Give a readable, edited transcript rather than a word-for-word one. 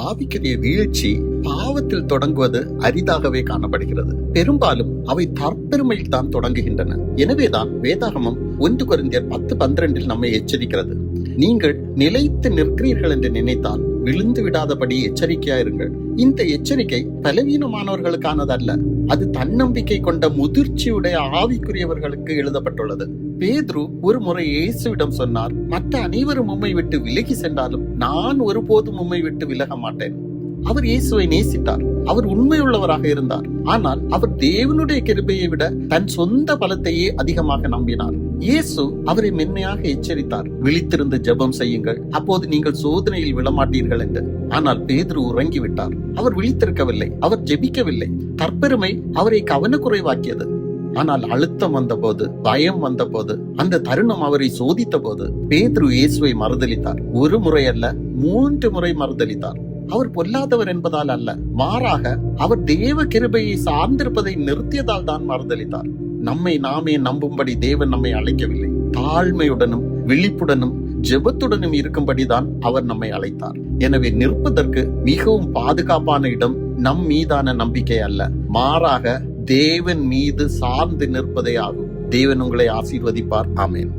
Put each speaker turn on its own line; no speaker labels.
ஆவிக்குரிய வீழ்ச்சி பாவத்தில் தொடங்குவது அரிதாகவே காணப்படுகிறது. பெரும்பாலும் அவை தற்பெருமையில் தான் தொடங்குகின்றன. எனவேதான் வேதாகமம் 1 கொரிந்தியர் 10:12 நம்மை எச்சரிக்கிறது. நீங்கள் நிலைத்து நிற்கிறீர்கள் என்று நினைத்தால் விழுந்து விடாதபடி எச்சரிக்கையாயிருங்கள். இந்த எச்சரிக்கை பலவீனமானவர்களுக்கானதல்ல, அது தன்னம்பிக்கை கொண்ட முதிர்ச்சியுடைய ஆவிக்குரியவர்களுக்கு எழுதப்பட்டுள்ளது. பேதுரு ஒரு முறை இயேசுவிடம் சொன்னார், மற்ற அனைவரும் உம்மை விட்டு விலகி சென்றாலும் நான் ஒருபோதும் உம்மை விட்டு விலக மாட்டேன். அவர் இயேசுவை நேசித்தார். அவர் உண்மையுள்ளவராக இருந்தார். ஆனால் அவர் தேவனுடைய கிருபையை விட தன் சொந்த பலத்தையே அதிகமாக நம்பினார். இயேசு அவரை மென்மையாக எச்சரித்தார், விழித்திருந்து ஜெபம் செய்யுங்கள், அப்போது நீங்கள் சோதனையில் விழமாட்டீர்கள் என்று. ஆனால் பேதுரு உறங்கிவிட்டார். அவர் விழித்திருக்கவில்லை, அவர் ஜெபிக்கவில்லை. தற்பெருமை அவரை கவனக்குறைவாக்கியது. ஆனால் அழுத்தம் வந்தபோது, பயம் வந்தபோது, அந்த தருணம் அவரை சோதித்த போது பேதுரு இயேசுவை மறுதலித்தார். 1 முறை அல்ல, 3 முறை மறுதலித்தார். அவர் பொல்லாதவர் என்பதால் அல்ல, மாறாக அவர் தேவ கிருபையை சார்ந்திருப்பதை நிறுத்தியதால் தான் மறுதலித்தார். நம்மை நாமே நம்பும்படி தேவன் நம்மை அழைக்கவில்லை. தாழ்மையுடனும் விழிப்புடனும் ஜெபத்துடனும் இருக்கும்படிதான் அவர் நம்மை அழைத்தார். எனவே நிற்பதற்கு மிகவும் பாதுகாப்பான இடம் நம் மீதான நம்பிக்கை அல்ல, மாறாக தேவன் மீது சார்ந்து நிற்பதே ஆகும். தேவன் உங்களை ஆசீர்வதிப்பார். ஆமென்.